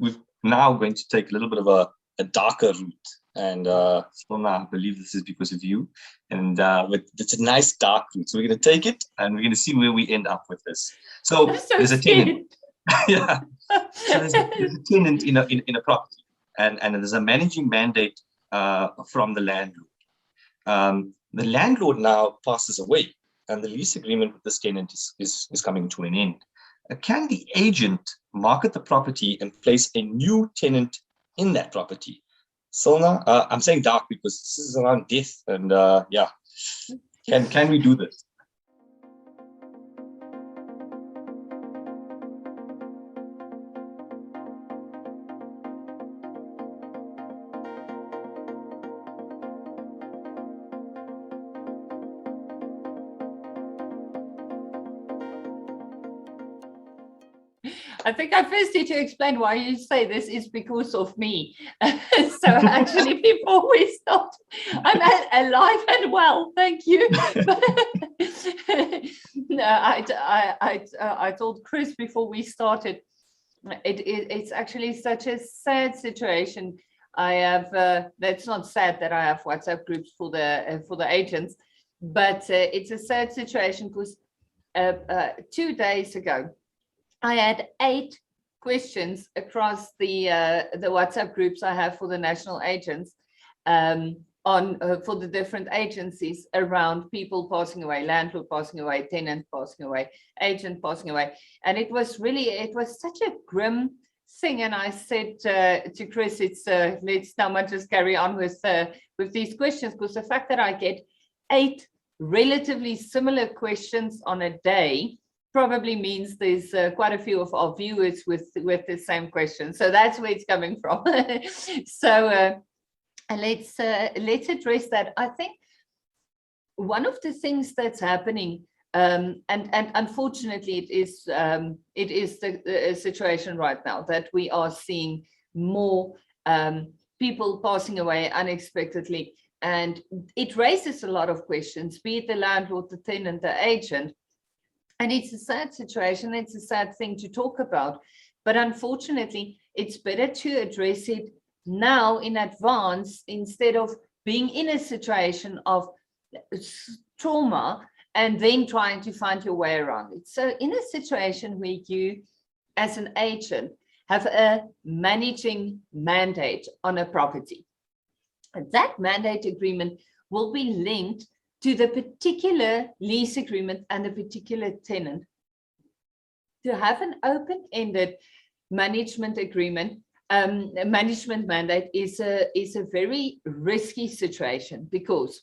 we've now going to take a little bit of a darker route. And Cilna, I believe this is because of you. And it's a nice dark route. So we're going to take it and we're going to see where we end up with this. So there's a tenant. Yeah. So there's a tenant in a property, and there's a managing mandate from the landlord. The landlord now passes away, and the lease agreement with this tenant is coming to an end. Can the agent market the property and place a new tenant in that property? Cilna, I'm saying dark because this is around death, and yeah, can we do this? I think I first need to explain why you say this is because of me. So actually, before we start, I'm alive and well, thank you. No, I told Chris before we started, it's actually such a sad situation. I have, that's not sad that I have WhatsApp groups for the agents, but it's a sad situation because 2 days ago, I had 8 questions across the WhatsApp groups I have for the national agents for the different agencies around people passing away, landlord passing away, tenant passing away, agent passing away. And it was such a grim thing. And I said to Chris, let's now just carry on with these questions, because the fact that I get 8 relatively similar questions on a day probably means there's quite a few of our viewers with the same question. So that's where it's coming from. So let's address that. I think one of the things that's happening, and unfortunately it is the situation right now that we are seeing more people passing away unexpectedly, and it raises a lot of questions, be it the landlord, the tenant, the agent. And it's a sad situation, it's a sad thing to talk about, but unfortunately, it's better to address it now in advance instead of being in a situation of trauma and then trying to find your way around it. So in a situation where you, as an agent, have a managing mandate on a property, that mandate agreement will be linked to the particular lease agreement and the particular tenant. To have an open-ended management agreement, management mandate is a very risky situation, because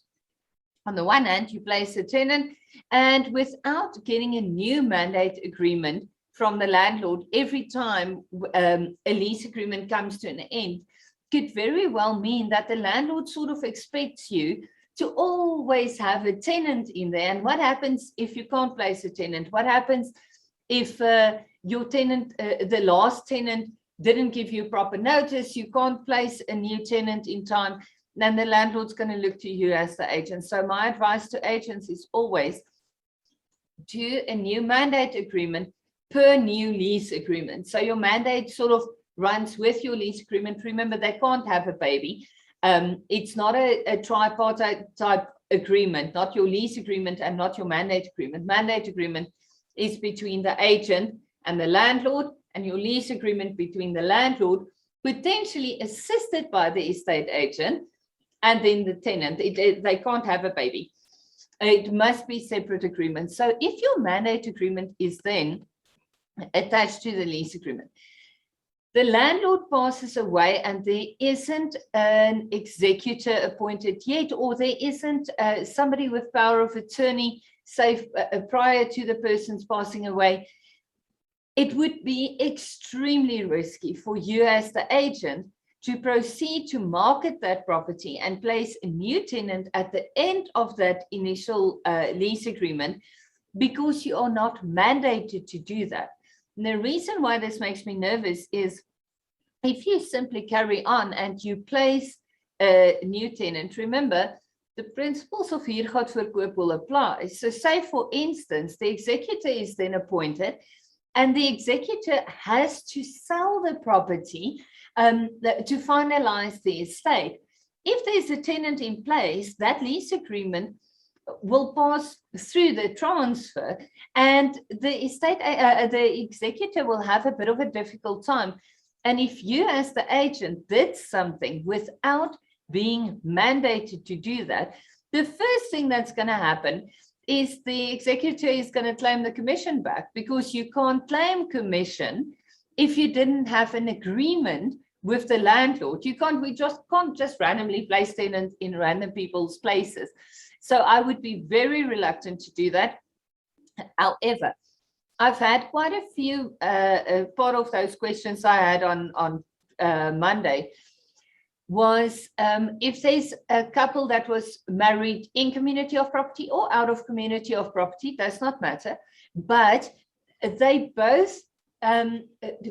on the one hand, you place a tenant, and without getting a new mandate agreement from the landlord every time a lease agreement comes to an end, could very well mean that the landlord sort of expects you to always have a tenant in there. And what happens if you can't place a tenant? What happens if your tenant, the last tenant, didn't give you proper notice? You can't place a new tenant in time, then the landlord's going to look to you as the agent. So my advice to agents is always do a new mandate agreement per new lease agreement. So your mandate sort of runs with your lease agreement. Remember, they can't have a baby. It's not a tripartite type agreement, not your lease agreement and not your mandate agreement. Mandate agreement is between the agent and the landlord, and your lease agreement between the landlord, potentially assisted by the estate agent, and then the tenant. They can't have a baby. It must be separate agreements. So if your mandate agreement is then attached to the lease agreement, the landlord passes away and there isn't an executor appointed yet, or there isn't somebody with power of attorney, say prior to the person's passing away, it would be extremely risky for you as the agent to proceed to market that property and place a new tenant at the end of that initial lease agreement, because you are not mandated to do that. And the reason why this makes me nervous is if you simply carry on and you place a new tenant, remember, the principles of hier gaat verkoop will apply. So say, for instance, the executor is then appointed and the executor has to sell the property to finalize the estate. If there's a tenant in place, that lease agreement will pass through the transfer, and the the executor will have a bit of a difficult time. And if you as the agent did something without being mandated to do that, the first thing that's going to happen is the executor is going to claim the commission back, because you can't claim commission if you didn't have an agreement with the landlord. We just can't randomly place tenants in random people's places. So I would be very reluctant to do that. However, I've had quite a few, part of those questions I had on Monday was if there's a couple that was married in community of property or out of community of property, does not matter, but they both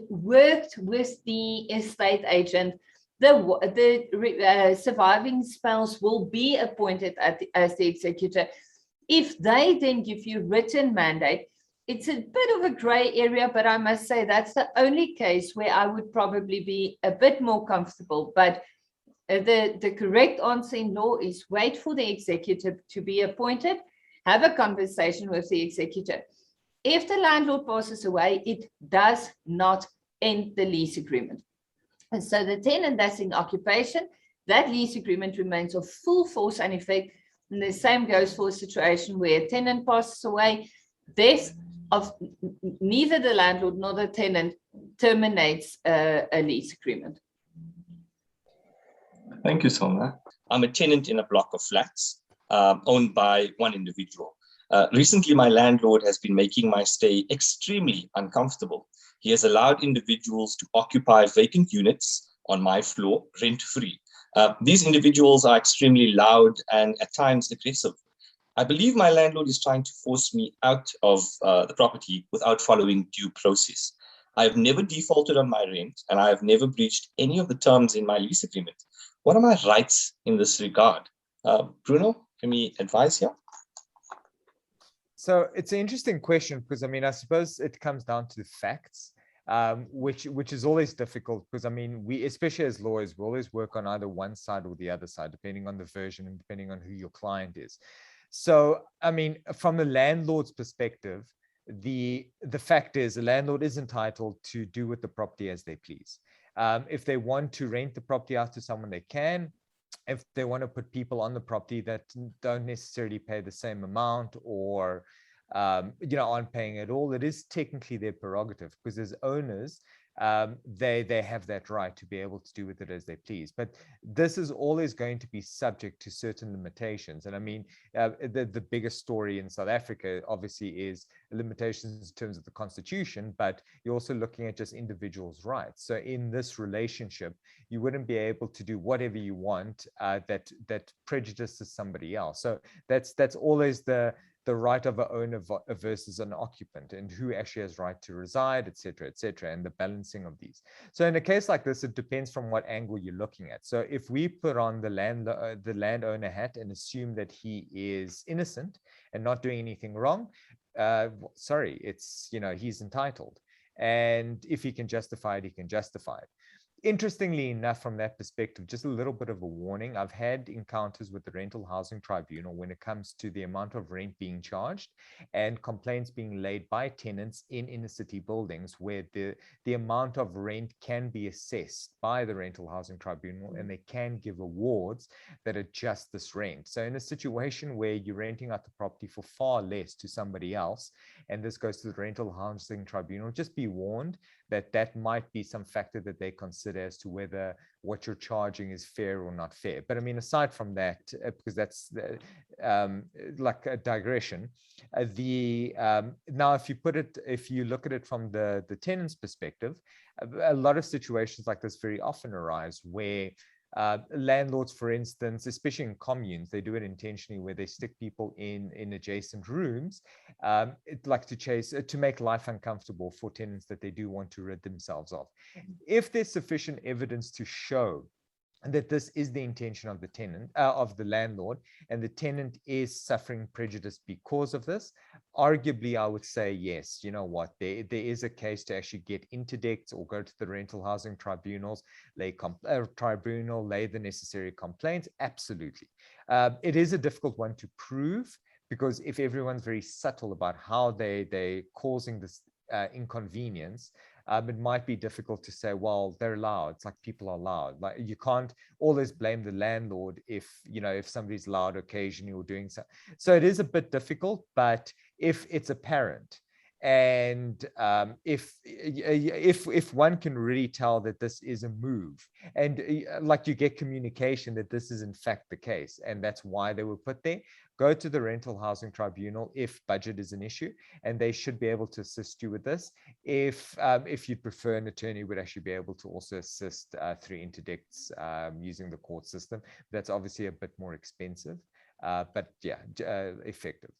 worked with the estate agent, the surviving spouse will be appointed as the executor. If they then give you written mandate, it's a bit of a gray area, but I must say that's the only case where I would probably be a bit more comfortable. But the correct answer in law is wait for the executor to be appointed, have a conversation with the executor. If the landlord passes away, it does not end the lease agreement. And so the tenant that's in occupation, that lease agreement remains of full force and effect. And the same goes for a situation where a tenant passes away, death of neither the landlord nor the tenant terminates a lease agreement. Thank you, Cilna. I'm a tenant in a block of flats owned by one individual. Recently, my landlord has been making my stay extremely uncomfortable. He has allowed individuals to occupy vacant units on my floor rent-free. These individuals are extremely loud and at times aggressive. I believe my landlord is trying to force me out of the property without following due process. I have never defaulted on my rent, and I have never breached any of the terms in my lease agreement. What are my rights in this regard? Bruno, can we advise here? So it's an interesting question, because I mean, I suppose it comes down to the facts, which is always difficult, because I mean, we, especially as lawyers, we always work on either one side or the other side, depending on the version and depending on who your client is. So, I mean, from the landlord's perspective, the fact is the landlord is entitled to do with the property as they please. If they want to rent the property out to someone, they can. If they want to put people on the property that don't necessarily pay the same amount, or aren't paying at all, it is technically their prerogative, because as owners, they have that right to be able to do with it as they please. But this is always going to be subject to certain limitations. And I mean, the biggest story in South Africa obviously is limitations in terms of the constitution, but you're also looking at just individuals' rights. So in this relationship, you wouldn't be able to do whatever you want that prejudices somebody else. So that's always the right of an owner versus an occupant, and who actually has right to reside, et cetera, and the balancing of these. So in a case like this, it depends from what angle you're looking at. So if we put on the landowner hat and assume that he is innocent and not doing anything wrong, sorry, it's, he's entitled. And if he can justify it, he can justify it. Interestingly enough, from that perspective, just a little bit of a warning. I've had encounters with the Rental Housing Tribunal when it comes to the amount of rent being charged and complaints being laid by tenants in inner city buildings, where the amount of rent can be assessed by the Rental Housing Tribunal, and they can give awards that adjust this rent. So in a situation where you're renting out the property for far less to somebody else, and this goes to the Rental Housing Tribunal, just be warned that might be some factor that they consider as to whether what you're charging is fair or not fair. But I mean, aside from that, because that's like a digression, now if you look at it from the tenant's perspective, a lot of situations like this very often arise where landlords, for instance, especially in communes, they do it intentionally, where they stick people in adjacent rooms, to make life uncomfortable for tenants that they do want to rid themselves of. If there's sufficient evidence to show that this is the intention of the tenant, of the landlord, and the tenant is suffering prejudice because of this, arguably, I would say, yes, you know what, there is a case to actually get interdicts or go to the rental housing tribunals, lay the necessary complaints. Absolutely. It is a difficult one to prove, because if everyone's very subtle about how they're causing this inconvenience, it might be difficult to say, well, they're loud. It's like people are loud. Like, you can't always blame the landlord if, you know, if somebody's loud occasionally or doing so. So it is a bit difficult, but if it's apparent, and if one can really tell that this is a move, and like you get communication that this is in fact the case, and that's why they were put there, go to the rental housing tribunal if budget is an issue, and they should be able to assist you with this. If you'd prefer, an attorney would actually be able to also assist through interdicts using the court system. That's obviously a bit more expensive, but yeah, effective.